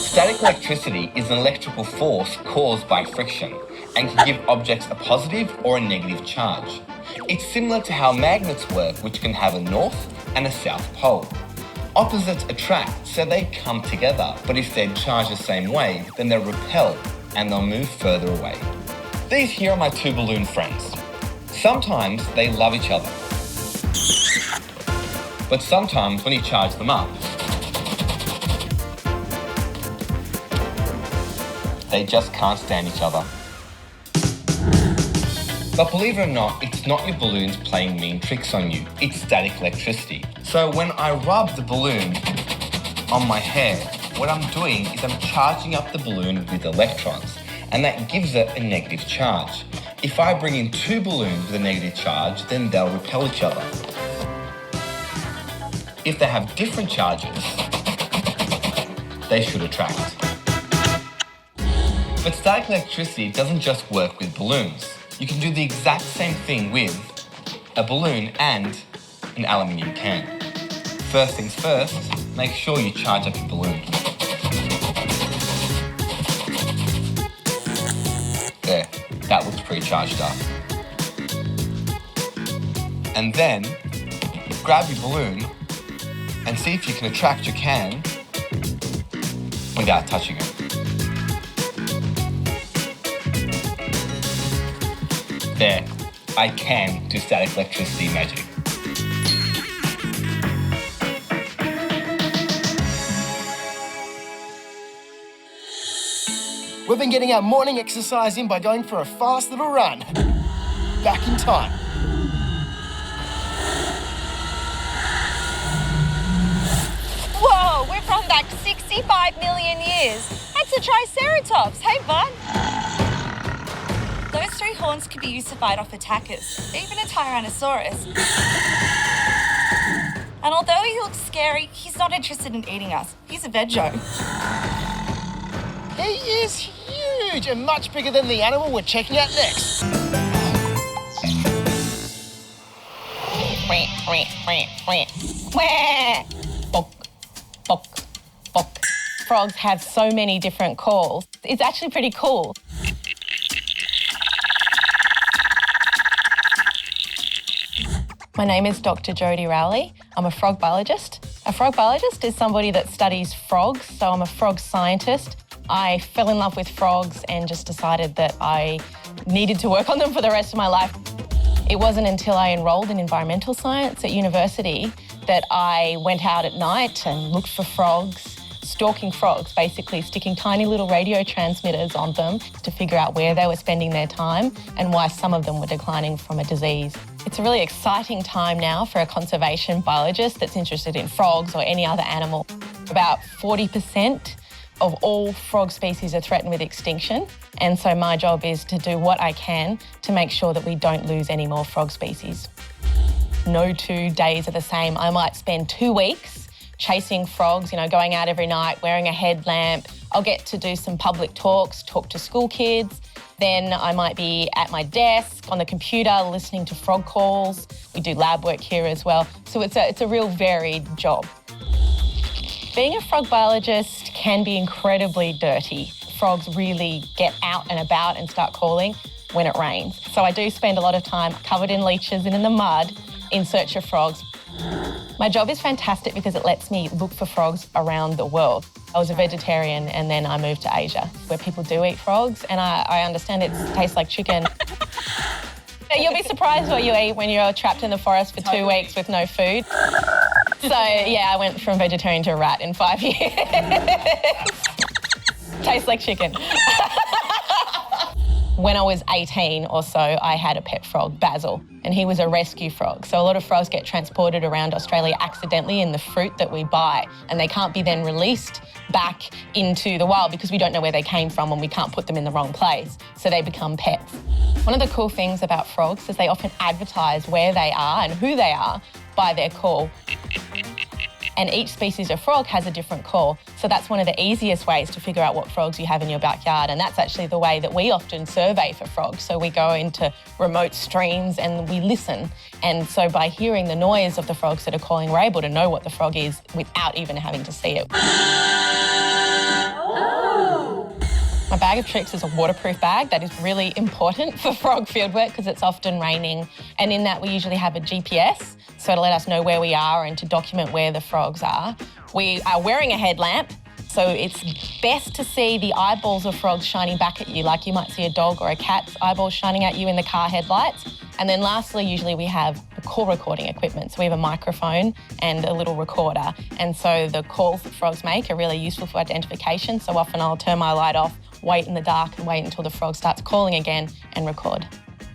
Static electricity is an electrical force caused by friction and can give objects a positive or a negative charge. It's similar to how magnets work, which can have a north and a south pole. Opposites attract, so they come together, but if they're charged the same way, then they'll repel and they'll move further away. These here are my two balloon friends. Sometimes they love each other, but sometimes when you charge them up, they just can't stand each other. But believe it or not, it's not your balloons playing mean tricks on you, it's static electricity. So when I rub the balloon on my hair, what I'm doing is I'm charging up the balloon with electrons, and that gives it a negative charge. If I bring in two balloons with a negative charge, then they'll repel each other. If they have different charges, they should attract. But static electricity doesn't just work with balloons. You can do the exact same thing with a balloon and an aluminium can. First things first, make sure you charge up your balloon. There, that looks pretty charged up. And then, grab your balloon and see if you can attract your can without touching it. There, I can do static electricity magic. We've been getting our morning exercise in by going for a fast little run. Back in time. Whoa, we're from back 65 million years. That's a triceratops. Hey, bud. Those three horns could be used to fight off attackers, even a Tyrannosaurus. And although he looks scary, he's not interested in eating us. He's a veggie. He is huge and much bigger than the animal we're checking out next. Frogs have so many different calls. It's actually pretty cool. My name is Dr. Jody Rowley. I'm a frog biologist. A frog biologist is somebody that studies frogs, so I'm a frog scientist. I fell in love with frogs and just decided that I needed to work on them for the rest of my life. It wasn't until I enrolled in environmental science at university that I went out at night and looked for frogs, stalking frogs, basically sticking tiny little radio transmitters on them to figure out where they were spending their time and why some of them were declining from a disease. It's a really exciting time now for a conservation biologist that's interested in frogs or any other animal. About 40% of all frog species are threatened with extinction, and so my job is to do what I can to make sure that we don't lose any more frog species. No 2 days are the same. I might spend 2 weeks chasing frogs, going out every night, wearing a headlamp. I'll get to do some public talks, talk to school kids. Then I might be at my desk on the computer listening to frog calls. We do lab work here as well. So it's a real varied job. Being a frog biologist can be incredibly dirty. Frogs really get out and about and start calling when it rains. So I do spend a lot of time covered in leeches and in the mud in search of frogs. My job is fantastic because it lets me look for frogs around the world. I was a vegetarian and then I moved to Asia where people do eat frogs, and I understand it tastes like chicken. You'll be surprised what you eat when you're trapped in the forest for 2 weeks with no food. So yeah, I went from vegetarian to rat in 5 years. Tastes like chicken. When I was 18 or so, I had a pet frog, Basil, and he was a rescue frog. So a lot of frogs get transported around Australia accidentally in the fruit that we buy, and they can't be then released back into the wild because we don't know where they came from and we can't put them in the wrong place. So they become pets. One of the cool things about frogs is they often advertise where they are and who they are by their call. And each species of frog has a different call. So that's one of the easiest ways to figure out what frogs you have in your backyard. And that's actually the way that we often survey for frogs. So we go into remote streams and we listen. And so by hearing the noise of the frogs that are calling, we're able to know what the frog is without even having to see it. My bag of tricks is a waterproof bag. That is really important for frog fieldwork because it's often raining. And in that we usually have a GPS, so to let us know where we are and to document where the frogs are. We are wearing a headlamp, so it's best to see the eyeballs of frogs shining back at you, like you might see a dog or a cat's eyeballs shining at you in the car headlights. And then lastly, usually we have call recording equipment. So we have a microphone and a little recorder. And so the calls that frogs make are really useful for identification. So often I'll turn my light off, wait in the dark and wait until the frog starts calling again and record.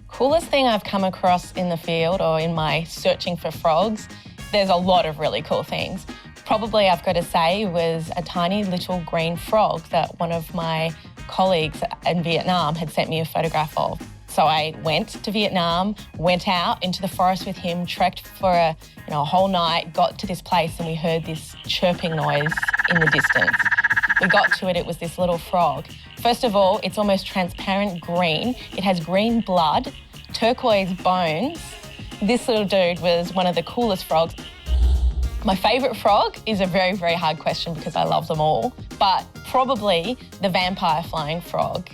Coolest thing I've come across in the field or in my searching for frogs, there's a lot of really cool things. Probably I've got to say was a tiny little green frog that one of my colleagues in Vietnam had sent me a photograph of. So I went to Vietnam, went out into the forest with him, trekked for a whole night, got to this place and we heard this chirping noise in the distance. We got to it, it was this little frog. First of all, it's almost transparent green. It has green blood, turquoise bones. This little dude was one of the coolest frogs. My favourite frog is a very, very hard question because I love them all, but probably the vampire flying frog.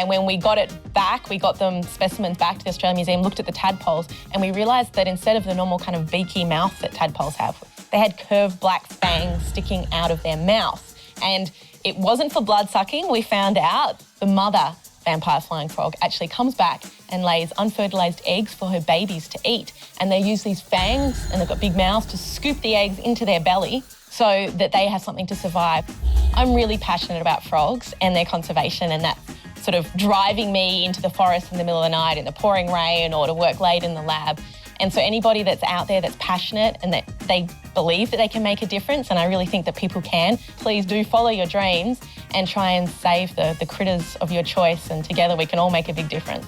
When we got it back, we got them specimens back to the Australian Museum, looked at the tadpoles, and we realised that instead of the normal kind of beaky mouth that tadpoles have, they had curved black fangs sticking out of their mouth. And it wasn't for blood sucking. We found out the mother vampire flying frog actually comes back and lays unfertilised eggs for her babies to eat. And they use these fangs, and they've got big mouths, to scoop the eggs into their belly so that they have something to survive. I'm really passionate about frogs and their conservation, and that's sort of driving me into the forest in the middle of the night in the pouring rain or to work late in the lab. And so anybody that's out there that's passionate and that they believe that they can make a difference, and I really think that people can, please do follow your dreams and try and save the critters of your choice, and together we can all make a big difference.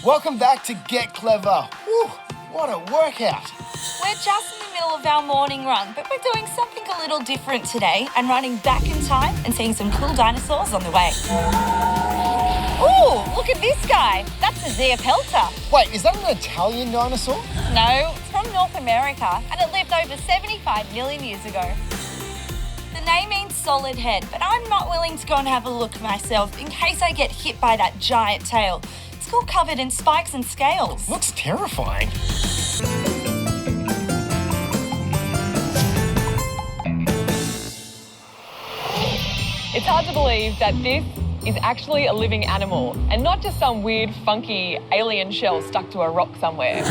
Welcome back to Get Clever. Woo, what a workout. We're just in the middle of our morning run, but we're doing something a little different today and running back in time and seeing some cool dinosaurs on the way. Ooh, look at this guy. That's a Zeopelta. Wait, is that an Italian dinosaur? No, it's from North America and it lived over 75 million years ago. The name means solid head, but I'm not willing to go and have a look myself in case I get hit by that giant tail. It's all covered in spikes and scales. Looks terrifying. It's hard to believe that this is actually a living animal and not just some weird, funky alien shell stuck to a rock somewhere.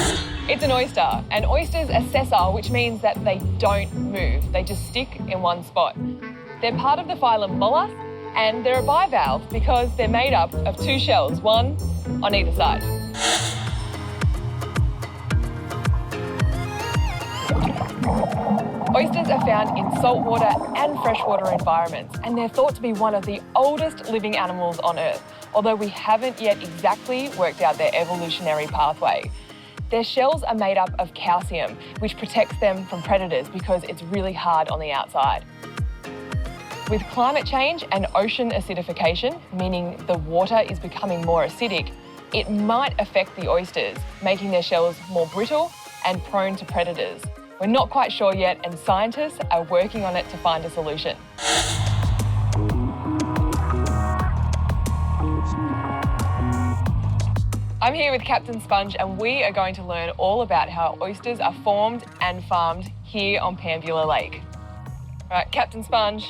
It's an oyster, and oysters are sessile, which means that they don't move. They just stick in one spot. They're part of the phylum Mollusks, and they're a bivalve because they're made up of two shells, one on either side. Oysters are found in saltwater and freshwater environments, and they're thought to be one of the oldest living animals on Earth, although we haven't yet exactly worked out their evolutionary pathway. Their shells are made up of calcium, which protects them from predators because it's really hard on the outside. With climate change and ocean acidification, meaning the water is becoming more acidic, it might affect the oysters, making their shells more brittle and prone to predators. We're not quite sure yet, and scientists are working on it to find a solution. I'm here with Captain Sponge, and we are going to learn all about how oysters are formed and farmed here on Pambula Lake. Right, Captain Sponge,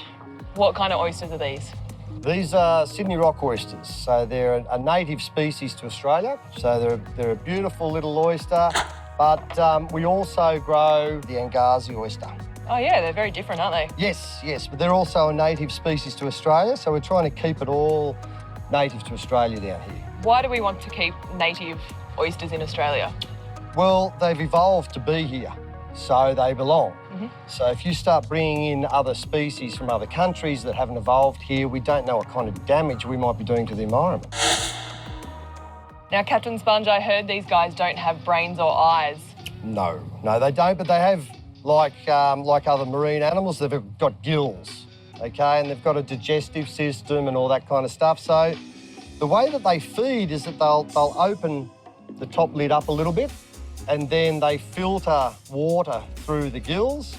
what kind of oysters are these? These are Sydney rock oysters. So they're a native species to Australia. So they're a beautiful little oyster. But we also grow the Angazi oyster. Oh yeah, they're very different, aren't they? Yes, but they're also a native species to Australia, so we're trying to keep it all native to Australia down here. Why do we want to keep native oysters in Australia? Well, they've evolved to be here, so they belong. So if you start bringing in other species from other countries that haven't evolved here, we don't know what kind of damage we might be doing to the environment. Now, Captain Sponge, I heard these guys don't have brains or eyes. No, they don't, but they have, like other marine animals, they've got gills, okay, and they've got a digestive system and all that kind of stuff. So the way that they feed is that they'll open the top lid up a little bit, and then they filter water through the gills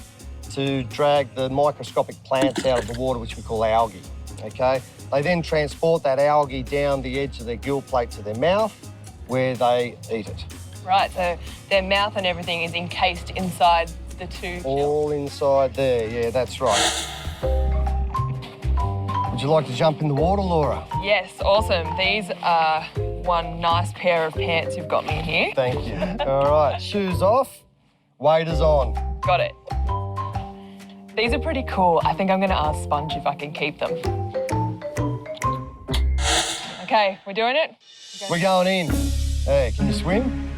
to drag the microscopic plants out of the water, which we call algae, okay? They then transport that algae down the edge of their gill plate to their mouth, where they eat it. Right, so their mouth and everything is encased inside the two All inside there, yeah, that's right. Would you like to jump in the water, Laura? Yes, awesome. These are one nice pair of pants you've got me in here. Thank you. All right, shoes off, waders on. Got it. These are pretty cool. I think I'm going to ask Sponge if I can keep them. Okay, we're doing it? We're going in. Hey, can you swim?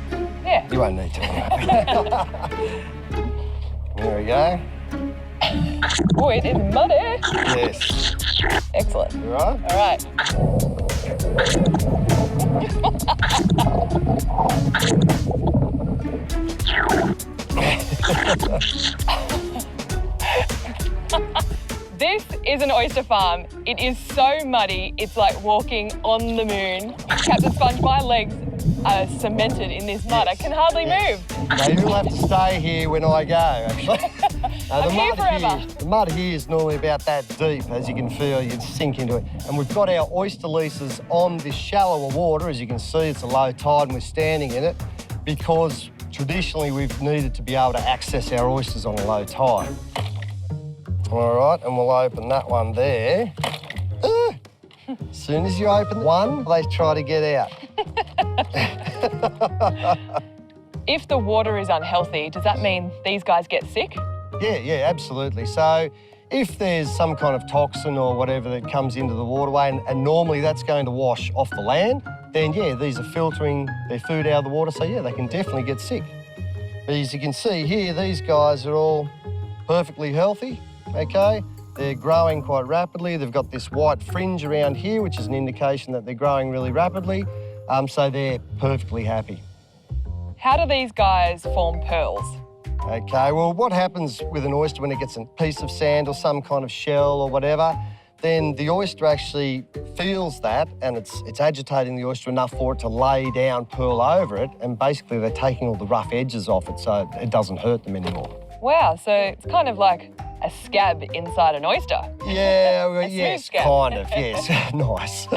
Yeah. You won't need to. There we go. Oh, it is muddy. Yes. Excellent. You all right? All right. This is an oyster farm. It is so muddy, it's like walking on the moon. Captain Sponge, my legs are cemented in this mud. I can hardly move. No, you'll have to stay here when I go, actually. I'm here forever. The mud here is normally about that deep, as you can feel, you'd sink into it. And we've got our oyster leases on this shallower water. As you can see, it's a low tide and we're standing in it because traditionally we've needed to be able to access our oysters on a low tide. All right, and we'll open that one there. As soon as you open one, they try to get out. If the water is unhealthy, does that mean these guys get sick? Yeah, absolutely. So if there's some kind of toxin or whatever that comes into the waterway, and normally that's going to wash off the land, then yeah, these are filtering their food out of the water, so yeah, they can definitely get sick. But as you can see here, these guys are all perfectly healthy, okay? They're growing quite rapidly. They've got this white fringe around here, which is an indication that they're growing really rapidly, so they're perfectly happy. How do these guys form pearls? Okay, well, what happens with an oyster when it gets a piece of sand or some kind of shell or whatever, then the oyster actually feels that and it's agitating the oyster enough for it to lay down pearl over it, and basically they're taking all the rough edges off it so it doesn't hurt them anymore. Wow, so it's kind of like a scab inside an oyster. Yeah, well, yes, scab. kind of, yes. Nice.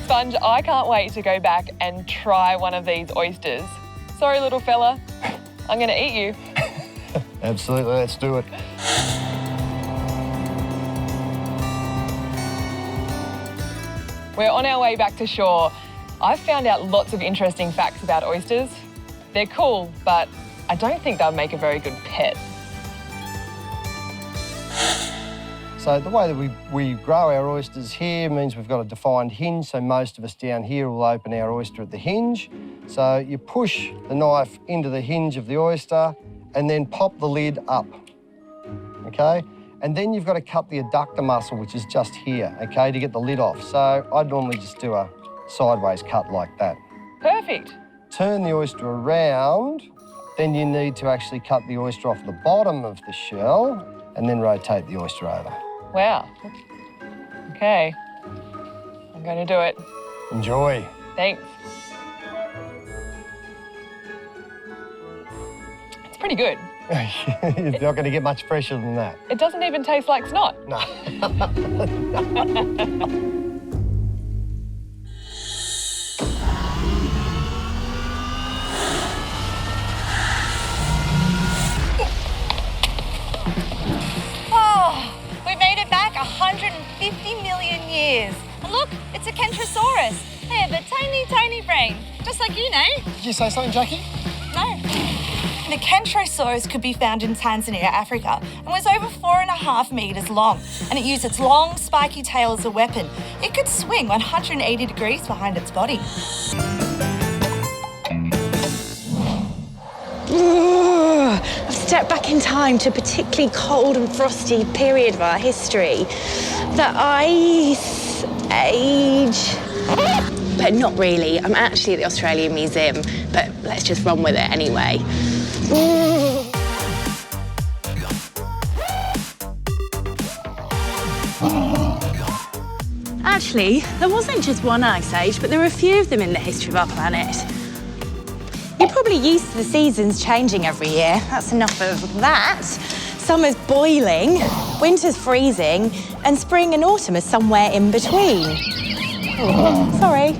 Sponge, I can't wait to go back and try one of these oysters. Sorry, little fella, I'm going to eat you. Absolutely, let's do it. We're on our way back to shore. I've found out lots of interesting facts about oysters. They're cool, but I don't think they'll make a very good pet. So the way that we grow our oysters here means we've got a defined hinge, so most of us down here will open our oyster at the hinge. So you push the knife into the hinge of the oyster and then pop the lid up, okay? And then you've got to cut the adductor muscle, which is just here, okay, to get the lid off. So I'd normally just do a sideways cut like that. Perfect. Turn the oyster around, then you need to actually cut the oyster off the bottom of the shell and then rotate the oyster over. Wow. Okay. I'm going to do it. Enjoy. Thanks. It's pretty good. You're not going to get much fresher than that. It doesn't even taste like snot. No. Oh, we made it back 150 million years. And look, it's a Kentrosaurus. They have a tiny, tiny brain, just like you, know. Did you say something, Jackie? No. The Kentrosaurus could be found in Tanzania, Africa, and was over 4.5 metres long, and it used its long, spiky tail as a weapon. It could swing 180 degrees behind its body. I've stepped back in time to a particularly cold and frosty period of our history. The Ice Age. But not really. I'm actually at the Australian Museum, but let's just run with it anyway. Actually, there wasn't just one ice age, but there were a few of them in the history of our planet. You're probably used to the seasons changing every year. That's enough of that. Summer's boiling, winter's freezing, and spring and autumn are somewhere in between. Oh, sorry.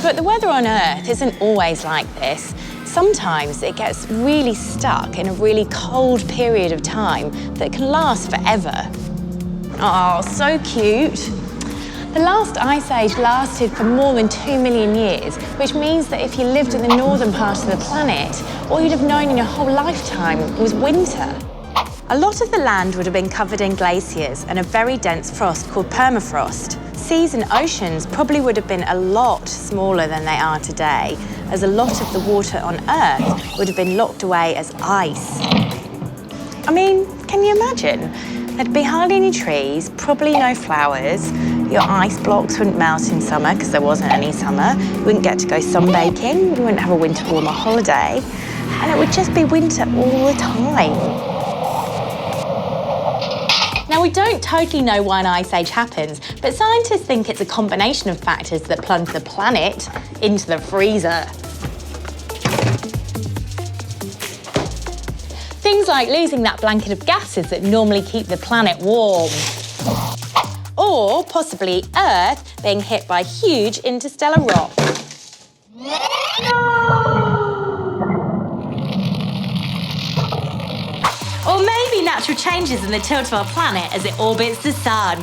But the weather on Earth isn't always like this. Sometimes it gets really stuck in a really cold period of time that can last forever. Oh, so cute. The last ice age lasted for more than 2 million years, which means that if you lived in the northern part of the planet, all you'd have known in your whole lifetime was winter. A lot of the land would have been covered in glaciers and a very dense frost called permafrost. Seas and oceans probably would have been a lot smaller than they are today, as a lot of the water on Earth would have been locked away as ice. I mean, can you imagine? There'd be hardly any trees, probably no flowers. Your ice blocks wouldn't melt in summer because there wasn't any summer. You wouldn't get to go sunbaking. You wouldn't have a winter warmer holiday. And it would just be winter all the time. Now, we don't totally know why an ice age happens, but scientists think it's a combination of factors that plunge the planet into the freezer. Things like losing that blanket of gases that normally keep the planet warm. Or possibly Earth being hit by huge interstellar rock. Or maybe natural changes in the tilt of our planet as it orbits the sun.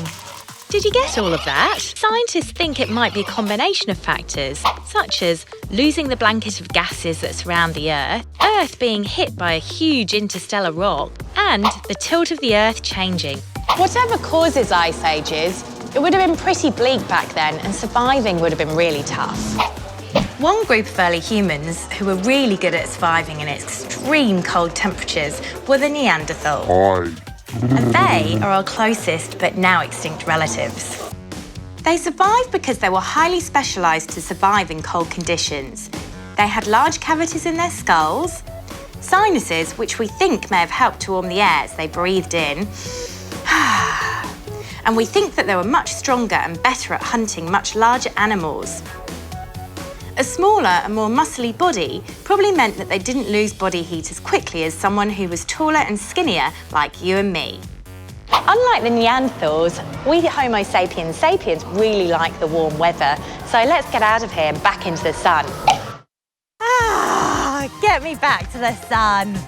Did you get all of that? Scientists think it might be a combination of factors, such as losing the blanket of gases that surround the Earth, Earth being hit by a huge interstellar rock, and the tilt of the Earth changing. Whatever causes ice ages, it would have been pretty bleak back then, and surviving would have been really tough. One group of early humans who were really good at surviving in extreme cold temperatures were the Neanderthals. And they are our closest but now extinct relatives. They survived because they were highly specialised to survive in cold conditions. They had large cavities in their skulls, sinuses which we think may have helped to warm the air as they breathed in. And we think that they were much stronger and better at hunting much larger animals. A smaller and more muscly body probably meant that they didn't lose body heat as quickly as someone who was taller and skinnier like you and me. Unlike the Neanderthals, we Homo sapiens sapiens really like the warm weather, so let's get out of here and back into the sun. Ah, get me back to the sun.